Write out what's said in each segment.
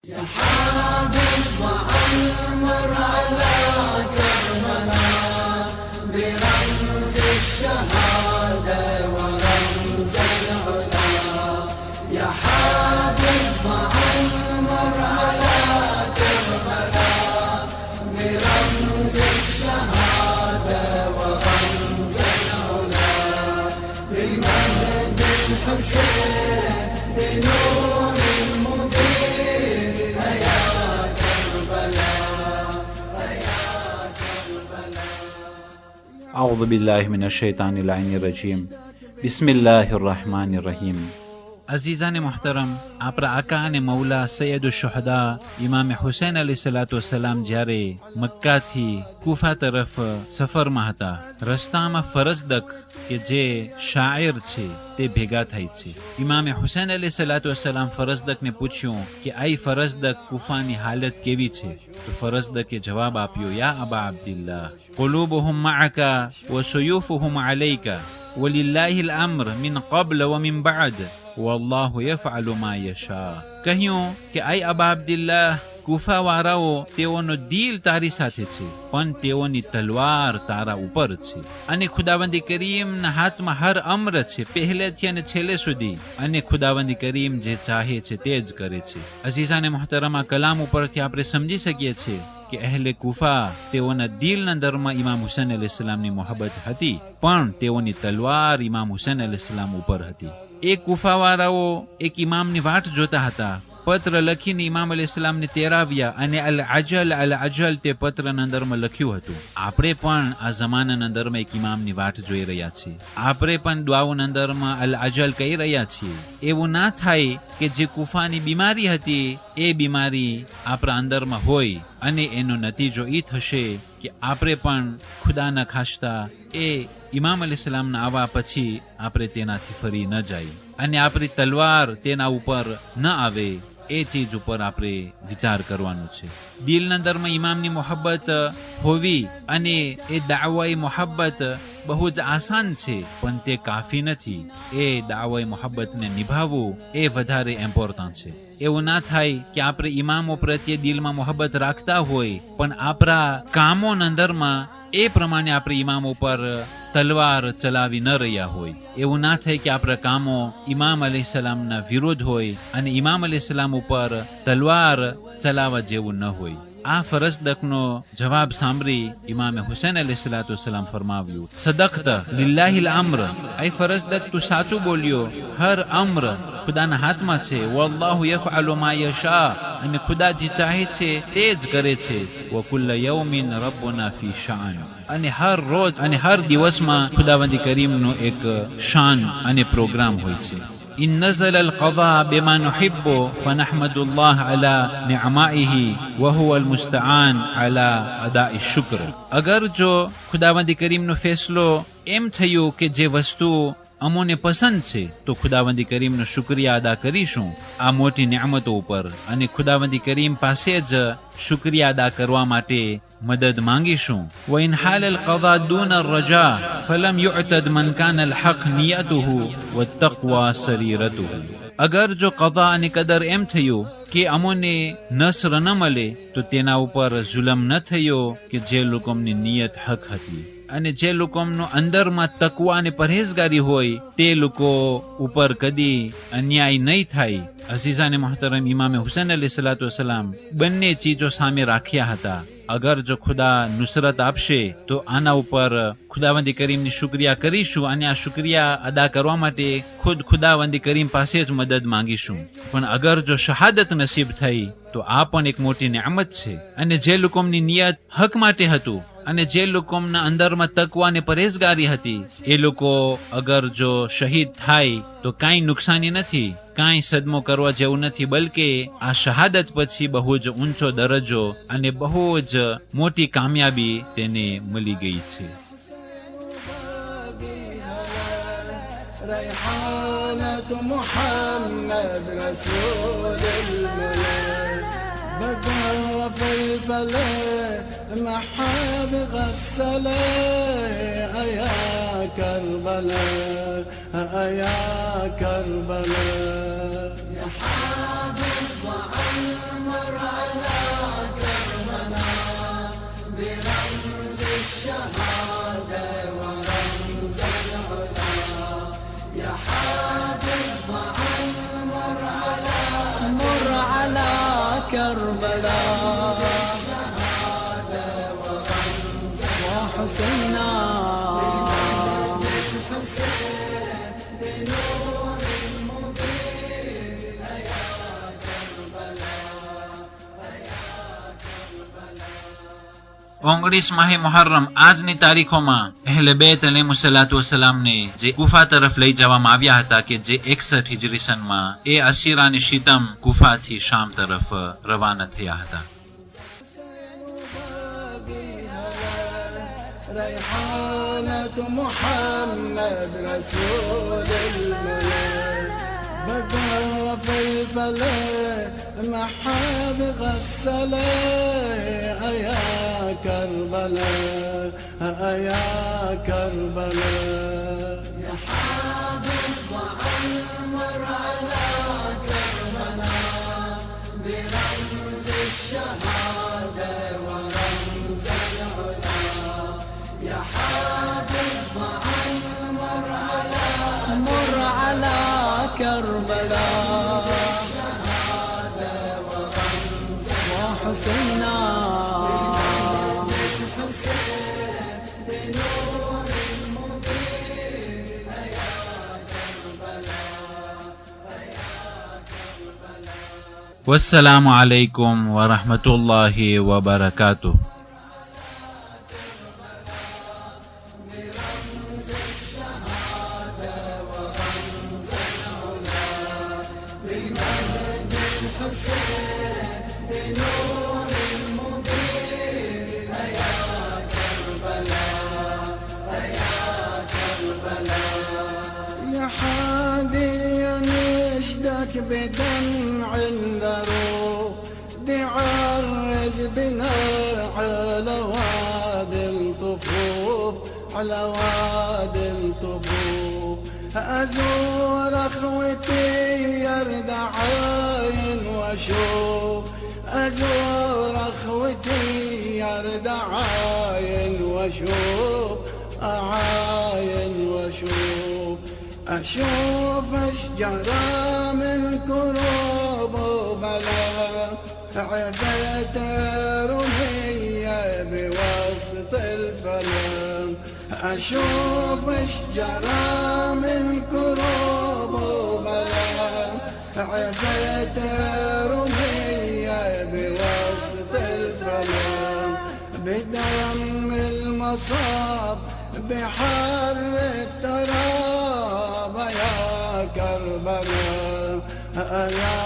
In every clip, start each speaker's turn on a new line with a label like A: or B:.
A: يا حبيب وعمر على كربلاء برمز الشهادة ورمز العلا. يا حبيب وعمر على كربلاء برمز الشهادة ورمز العلا. بمجد الحسين بنور
B: أعوذ بالله من الشیطان اللعین الرجیم بسم الله الرحمن الرحیم. عزیزان محترم، આપણા આકા અને મૌલા સૈયદ શુહદા ઇમામ હુસૈન અલૈહિસ્સલામ જ્યારે મક્કાથી કુફા તરફ સફરમાં હતા, રસ્તામાં ફરઝદક કે જે શાયર છે તે ભેગા થાય છે. ઇમામ હુસૈન અલૈહિસ્સલામ ફરઝદકને પૂછ્યું કે આઈ ફરઝદક, કુફાની હાલત કેવી છે? તો ફરઝદકે જવાબ આપ્યો, યા અબા અબ્દિલ્લાહ, قلوبهم معك وسيوفهم عليك ولله الأمر من قبل ومن بعد والله يفعل ما يشاء. કહ્યું કે આઈ અબા અબ્દિલ્લાહ, કુફા વાળાઓ તેઓનો દિલ તારી સાથે છે, પણ તેઓની તલવાર તારા ઉપર છે, અને ખુદાવંદી કરીમના હાથમાં હર અમ્ર છે, પહેલેથી અને છેલ્લે સુધી, અને ખુદાવંદી કરીમ જે ચાહે છે તે જ કરે છે. અઝીઝાને મુહતરમા, કલામ ઉપરથી આપણે સમજી શકીએ છીએ કે અહેલે કુફા તેઓના દિલના અંદરમાં ઇમામ હુસૈન અલૈહિસ્સલામની મોહબ્બત હતી, પણ તેઓની તલવાર ઇમામ હુસૈન અલૈહિસ્સલામ ઉપર હતી. એ કુફાવાળાઓ એક ઇમામની વાટ જોતા હતા. પત્ર લખીને ઇમામ અલૈહિસ્સલામને તેરાવ્યા, અને અલ અજલ તે પત્રના અંદરમાં લખ્યું હતું, આપણે પણ આ જમાનાના અંદરમાં એક ઇમામની વાટ જોઈ રહ્યા છીએ, આપણે પણ દુઆઓના અંદરમાં અલ અજલ કહી રહ્યા છીએ. એવું ના થાય કે જે કુફાની બીમારી હતી એ બીમારી આપણા અંદરમાં હોય, અને એનો નતીજો એ થશે કે આપણે પણ ખુદાના ખાસ્તા એ ઇમામ અલૈહિસ્સલામના આવવા પછી આપણે તેનાથી ફરી ન જાય, અને આપણી તલવાર તેના ઉપર ન આવે. એ ચીજ ઉપર આપણે વિચાર કરવાનો છે. દિલના અંદરમાં ઇમામની મોહબ્બત હોવી અને એ દાવાઈ મોહબ્બત બહુ જ આસાન છે, પણ તે કાફી નથી. એ દાવાઈ મોહબ્બતને નિભાવવું એ વધારે ઇમ્પોર્ટન્ટ છે. એવું ના થાય કે આપણે ઇમામો પ્રત્યે દિલમાં મોહબ્બત રાખતા હોય, પણ આપણા કામોના અંદરમાં એ પ્રમાણે આપણે ઇમામો પર તલવાર ચલાવી ન રહ્યા હોય. એવું ના થાય કે આપણા કામો ઇમામ અલૈહિસ્સલામના વિરોધ હોય અને ઇમામ અલૈહિસ્સલામ ઉપર તલવાર ચલાવવા જેવું ન હોય. આ ફરઝદકનો જવાબ સાંભળી ઇમામે હુસૈન અલૈહિસ્સલામ ફરમાવ્યું, સદક્ત લિલ્લાહિલ અમ્ર, આઈ ફરઝદક, તું સાચું બોલ્યો, હર અમ્ર ખુદાના હાથમાં છે. વલ્લાહુ યફઅલુ મા યશા, અને ખુદા જે ચાહે છે તે જ કરે છે. વ કુલ્લ યૌમિન રબ્બુના ફી શાન, અને હર રોજ અને હર દિવસમાં ખુદાવંદી કરીમનો એક શાન અને પ્રોગ્રામ હોય છે. إن نزل القضاء بما نحب فنحمد الله على نعمائه وهو المستعان على أداء الشكر. અગર જો ખુદાવંદી કરીમનો ફેસલો એમ થયો કે જે વસ્તુ અમોને પસંદ છે, તો ખુદાવંદી કરીમનો શુક્રિયા અદા કરીશું આ મોટી નિયામતો ઉપર, અને ખુદાવંદી કરીમ પાસે જ શુક્રિયા અદા કરવા માટે મદદ માંગીશું. وإن حال القضاء دون الرجاء فلم يعتد من كان الحق نيته والتقوى سريرته. અગર જો કદા અને કદર એમ થયું કે અમોને નસર ન મળે, તો તેના ઉપર જુલમ ન થયો કે જે લોકોની નિયત હક હતી, અને જે લોકોનો અંદરમાં તકવા અને પરહેઝગારી હોય તે લોકો ઉપર કદી અન્યાય નહીં થાય. અઝીઝાને મુહતરમ, ઇમામે હુસૈન અલૈહિસ્સલામ બંને ચીજો સામે રાખ્યા હતા. અગર જો ખુદા નુસરત આપશે તો આના ઉપર ખુદાવંદી કરીમની શુક્રિયા કરીશું, અને આ શુક્રિયા અદા કરવા માટે ખુદ ખુદાવંદી કરીમ પાસે જ મદદ માંગીશું. પણ અગર જો શહાદત નસીબ થઈ તો આ પણ એક મોટી નિયામત છે, અને જે લોકોની નિયત હક માટે હતું, અને જે લોકોના અંદરમાં તકવા અને પરહેઝગારી હતી, એ લોકો અગર જો શહીદ થાય તો કાંઈ નુકસાની નથી, કાંઈ સદમો કરવા જેવું નથી, બલકે આ શહાદત પછી બહુ જ ઊંચો દરજ્જો અને બહુ જ મોટી કામયાબી તેને મળી ગઈ છે.
A: ريحانة محمد رسول الملك بدا فلفلة محاب غسلة يا كربلاء يا كربلاء يا حبيب وعمر كربلاء وحسينا
B: ઓગણીસ માહે મુહર્રમ આજની તારીખોમાં અહેલે બેત અલૈહિસ્સલાતુ વસલામને જે ગુફા તરફ લઈ જવામાં આવ્યા હતા કે જે 61 હિજરી સનમાં એ અસીરાની શિતમ ગુફાથી શામ તરફ રવાના થયા હતા.
A: ريحانة محمد رسول الملك بدا في الفلك محاب غسله يا كربلاء يا كربلاء يا حبيب عمر على كربلاء برمز الشهادة ورمز العلا يا حبيب عمر على كربلاء وحسينا
B: والسلام عليكم ورحمة الله وبركاته.
A: يا حادي نشدك بدمع الذروب تعرج بنا على وادي الطفوف على وادي الطفوف أزور أخوتي يرد عين واشوف أزور أخوتي يرد عين واشوف أعاين واشوف أشوف أشجارا من كروب وبلا عفيت رمية بوسط الفلم أشوف أشجارا من كروب وبلا عفيت رمية بوسط الفلم بدم المصاب بحر التراب يا كربلاء يا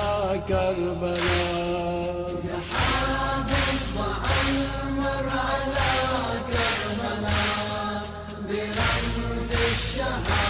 A: كربلاء يا حبيب عمر على كربلاء برمز الشهادة